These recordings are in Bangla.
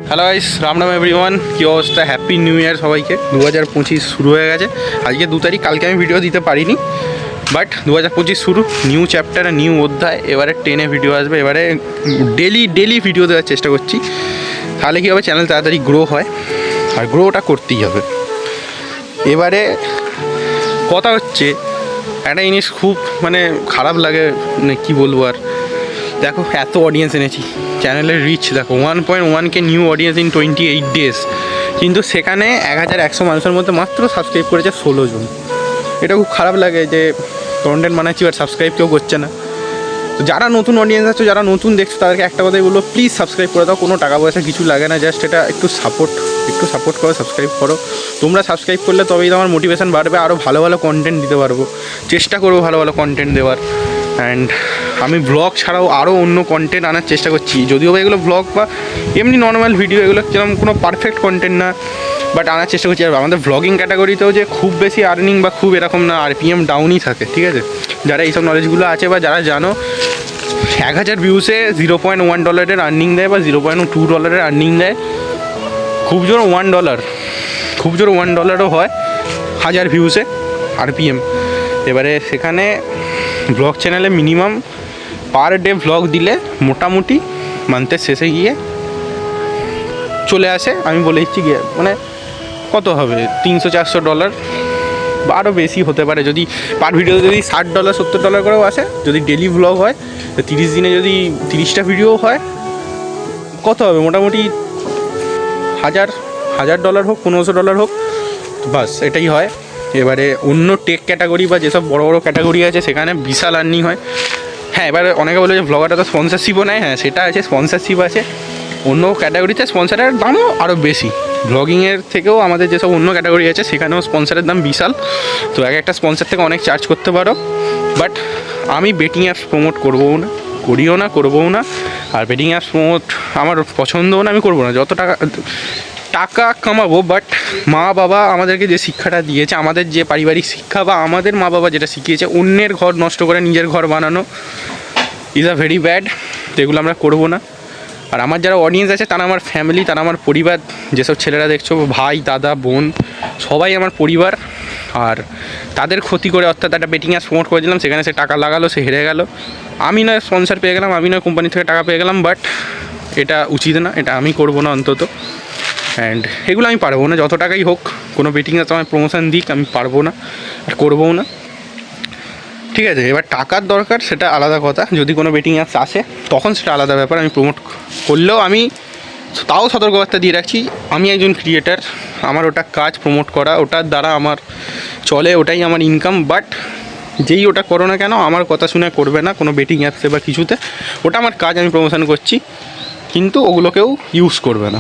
Hello guys, Ram Ram everyone. কী অবস্থা? হ্যাপি নিউ ইয়ার সবাইকে। 2025 শুরু হয়ে গেছে। আজকে 2 তারিখ, কালকে আমি ভিডিও দিতে পারিনি, বাট 2025 শুরু, নিউ চ্যাপ্টার, নিউ অধ্যায়। এবারে 10-এ ভিডিও আসবে। এবারে ডেলি ভিডিও দেওয়ার চেষ্টা করছি, তাহলে কী হবে, চ্যানেল তাড়াতাড়ি গ্রো হয়, আর গ্রোটা করতেই হবে। এবারে কথা হচ্ছে, একটা জিনিস খুব খারাপ লাগে, কী বলবো আর। দেখো, এত অডিয়েন্স এনেছি, চ্যানেলের রিচ দেখো 1.1K new audience in 28 days, কিন্তু সেখানে 1100 মানুষের মধ্যে মাত্র সাবস্ক্রাইব করেছে 16 জন। এটা খুব খারাপ লাগে যে কন্টেন্ট বানাচ্ছি আর সাবস্ক্রাইব কেউ করছে না। তো যারা নতুন অডিয়েন্স আছে, যারা নতুন দেখছো, তাদেরকে একটা কথাই বলবো, প্লিজ সাবস্ক্রাইব করে দাও। কোনো টাকা পয়সা কিছু লাগে না, জাস্ট এটা একটু সাপোর্ট করো, সাবস্ক্রাইব করো। তোমরা সাবস্ক্রাইব করলে তবেই তো আমার মোটিভেশন বাড়বে, আরও ভালো ভালো কন্টেন্ট দিতে পারবো। চেষ্টা করবো ভালো ভালো কন্টেন্ট দেওয়ার। অ্যান্ড আমি ব্লগ ছাড়াও আরও অন্য কন্টেন্ট আনার চেষ্টা করছি, যদিও বা এগুলো ব্লগ বা এমনি নর্মাল ভিডিও, এগুলো যেরকম কোনো পারফেক্ট কন্টেন্ট না, বাট আনার চেষ্টা করছি। আর আমাদের ব্লগিং ক্যাটাগরিতেও যে খুব বেশি আর্নিং বা খুব এরকম না, RPM ডাউনই থাকে, ঠিক আছে? যারা এইসব নলেজগুলো আছে বা যারা জানো, 1000 ভিউসে $0.1 আর্নিং দেয় বা $0.2 আর্নিং দেয়। খুব জোর $1, হয় 1000 ভিউসে RPM। এবারে সেখানে ব্লগ চ্যানেলে মিনিমাম পার ডে ব্লগ দিলে মোটামুটি মান্থের শেষে গিয়ে চলে আসে, আমি বলে দিচ্ছি গিয়ে কত হবে, $300-400 বা আরও বেশি হতে পারে, যদি পার ভিডিও যদি $60 $70 করেও আসে। যদি ডেলি ব্লগ হয়, 30 দিনে যদি 30টা ভিডিও হয়, কত হবে, মোটামুটি $1000 হোক, $1500 হোক, বাস এটাই হয়। এবারে অন্য টেক ক্যাটাগরি বা যেসব বড় বড় ক্যাটাগরি আছে, সেখানে বিশাল আর্নিং হয়। হ্যাঁ, এবারে অনেকে বলে যে ব্লগারটা তো স্পন্সারশিপও নেয়। হ্যাঁ, সেটা আছে, স্পন্সারশিপ আছে। অন্য ক্যাটাগরিতে স্পন্সারের দামও আরও বেশি। ব্লগিংয়ের থেকেও আমাদের যেসব অন্য ক্যাটাগরি আছে, সেখানেও স্পন্সারের দাম বিশাল। তো এক একটা স্পন্সার থেকে অনেক চার্জ করতে পারো। বাট আমি বেটিং অ্যাপস প্রমোট করবও না। আর বেটিং অ্যাপস প্রমোট আমার পছন্দও না, আমি করবো না। যত টাকা কামাবো, বাট মা বাবা আমাদেরকে যে শিক্ষাটা দিয়েছে, আমাদের যে পারিবারিক শিক্ষা বা আমাদের মা বাবা যেটা শিখিয়েছে, অন্যের ঘর নষ্ট করে নিজের ঘর বানানো ইজ আ ভেরি ব্যাড। তো এগুলো আমরা করবো না। আর আমার যারা অডিয়েন্স আছে, তারা আমার ফ্যামিলি, তারা আমার পরিবার। যেসব ছেলেরা দেখছো, ভাই, দাদা, বোন, সবাই আমার পরিবার। আর তাদের ক্ষতি করে, অর্থাৎ একটা বেটিং অ্যাপস প্রমোট করে দিলাম, সেখানে সে টাকা লাগালো, সে হেরে গেল। আমি নয় স্পন্সার পেয়ে গেলাম, আমি নয় কোম্পানি থেকে টাকা পেয়ে গেলাম, বাট এটা উচিত না, এটা আমি করবো না অন্তত। অ্যান্ড এগুলো আমি পারবো না, যত টাকাই হোক। কোনো বেটিং অ্যাপস আমার প্রমোশন দিক, আমি পারবো না আর করবোও না, ঠিক আছে? এবার টাকার দরকার, সেটা আলাদা কথা। যদি কোনো বেটিং অ্যাপস আসে, তখন সেটা আলাদা ব্যাপার। আমি প্রমোট করলেও আমি তাও সতর্কবার্তা দিয়ে রাখছি, আমি একজন ক্রিয়েটার, আমার ওটা কাজ প্রমোট করা, ওটার দ্বারা আমার চলে, ওটাই আমার ইনকাম। বাট যেই ওটা করো না কেন, আমার কথা শুনে করবে না কোনো বেটিং অ্যাপসে বা কিছুতে। ওটা আমার কাজ, আমি প্রমোশন করছি, কিন্তু ওগুলোকেও ইউজ করবে না,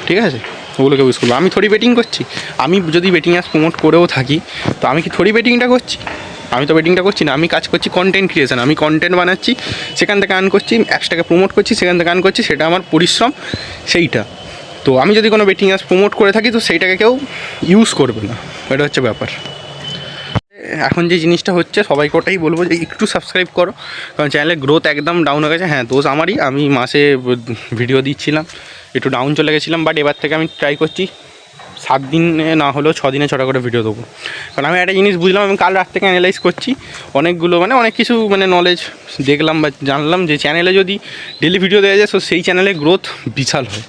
ঠিক আছে? ওগুলোকেও ইউজ করবে। আমি থোড়ি বেটিং করছি। আমি যদি বেটিং অ্যাপস প্রমোট করেও থাকি, তো আমি কি থোড়ি বেটিংটা করছি? আমি তো বেটিংটা করছি না। আমি কাজ করছি কন্টেন্ট ক্রিয়েশন, আমি কন্টেন্ট বানাচ্ছি, সেখান থেকে আর্ন করছি। অ্যাপসটাকে প্রমোট করছি, সেখান থেকে আর্ন করছি, সেটা আমার পরিশ্রম, সেইটা। তো আমি যদি কোনো বেটিং অ্যাপস প্রমোট করে থাকি, তো সেইটাকে কেউ ইউজ করবে না, এটা হচ্ছে ব্যাপার। এখন যে জিনিসটা হচ্ছে, সবাইকে ওটাই বলবো যে একটু সাবস্ক্রাইব করো, কারণ চ্যানেলের গ্রোথ একদম ডাউন হয়ে গেছে। হ্যাঁ, দোষ আমারই, আমি মাসে ভিডিও দিচ্ছিলাম, একটু ডাউন চলে গেছিলাম। বাট এবার থেকে আমি ট্রাই করছি 7 দিনে না হলেও 6 দিনে 6টা করে ভিডিও দেবো। কারণ আমি একটা জিনিস বুঝলাম, আমি কাল রাত থেকে অ্যানালাইজ করছি অনেকগুলো, অনেক কিছু নলেজ দেখলাম বা জানলাম, যে চ্যানেলে যদি ডেলি ভিডিও দেওয়া যায়, তো সেই চ্যানেলের গ্রোথ বিশাল হয়।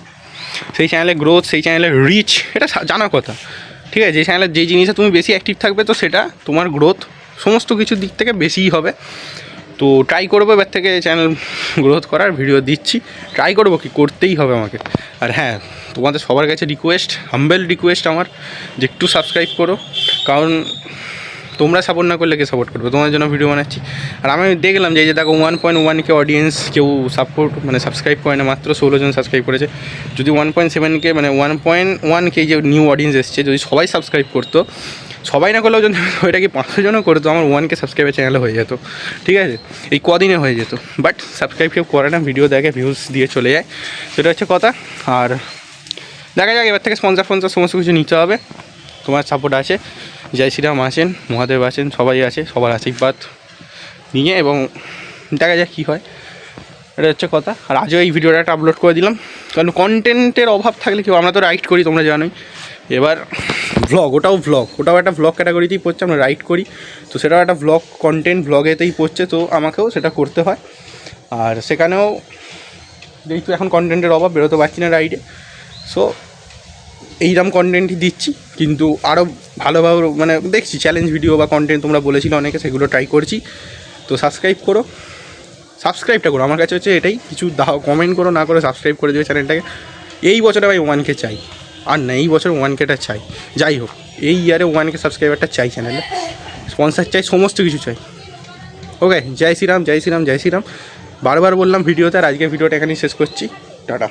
সেই চ্যানেলের রিচ, এটা জানার কথা, ঠিক আছে? যে চ্যানেলের যে জিনিসে তুমি বেশি অ্যাক্টিভ থাকবে, তো সেটা তোমার গ্রোথ সমস্ত কিছুর দিক থেকে বেশিই হবে। তো ট্রাই করবো এবার থেকে চ্যানেল গ্রোথ করার, ভিডিও দিচ্ছি, ট্রাই করবো, কি করতেই হবে আমাকে। আর হ্যাঁ, তোমাদের সবার কাছে রিকোয়েস্ট, হাম্বেল রিকোয়েস্ট আমার, যে একটু সাবস্ক্রাইব করো। কারণ তোমরা সাপোর্ট না করলে কে সাপোর্ট করবে? তোমাদের জন্য ভিডিও বানাচ্ছি। আর আমি দেখলাম যে দেখো 1.1K অডিয়েন্স, কেউ সাবস্ক্রাইব করে না, মাত্র 16 জন সাবস্ক্রাইব করেছে। যদি 1.7K 1.1K যে নিউ অডিয়েন্স এসছে, যদি সবাই সাবস্ক্রাইব করতো, সবাই না করলেও যদি ওইটা কি 500 জনও করতো, আমার 1K সাবস্ক্রাইবার চ্যানেলে হয়ে যেত, ঠিক আছে? এই কদিনে হয়ে যেত। বাট সাবস্ক্রাইব কেউ করে না, ভিডিও দেখে, ভিউজ দিয়ে চলে যায়, সেটা হচ্ছে কথা। আর দেখা যাক, এবার থেকে স্পন্সর সমস্ত কিছু নিতে হবে। তোমার সাপোর্ট আছে, জয় শ্রীরাম আছেন, মহাদেব আছেন, সবাই আছে, সবার আশীর্বাদ নিয়ে, এবং দেখা যাক কী হয়, এটা হচ্ছে কথা। আর আজও এই ভিডিওটা আপলোড করে দিলাম, কারণ কন্টেন্টের অভাব থাকলে কেউ, আমরা তো রাইড করি তোমরা জানোই, এবার ওটাও একটা ভ্লগ ক্যাটাগরিতেই পড়ছে, আমরা রাইড করি, তো সেটাও একটা ভ্লগ কন্টেন্ট ভ্লগেতেই পড়ছে, তো আমাকেও সেটা করতে হয়। আর সেখানেও যেহেতু এখন কন্টেন্টের অভাব, বেরোতে পারছি না রাইডে, সো এইরকম কন্টেন্টই দিচ্ছি, কিন্তু আরও ভালোভাবে মানে দেখছি চ্যালেঞ্জ ভিডিও বা কন্টেন্ট তোমরা বলেছিলে অনেকে, সেগুলো ট্রাই করছি। তো সাবস্ক্রাইবটা করো, আমার কাছে হচ্ছে এটাই, কিছু দাও, কমেন্ট করো না করে সাবস্ক্রাইব করে দিও চ্যানেলটাকে। এই বছরে ভাই 1K চাই, আর না এই বছর 1Kটা চাই, যাই হোক এই ইয়ারে 1K সাবস্ক্রাইবারটা চাই, চ্যানেলে স্পন্সার চাই, সমস্ত কিছু চাই। ওকে, জয় শ্রীরাম, জয় শ্রীরাম, জয় শ্রীরাম। বারবার বললাম ভিডিওতে, আর আজকে ভিডিওটা এখানেই শেষ করছি। টাটা।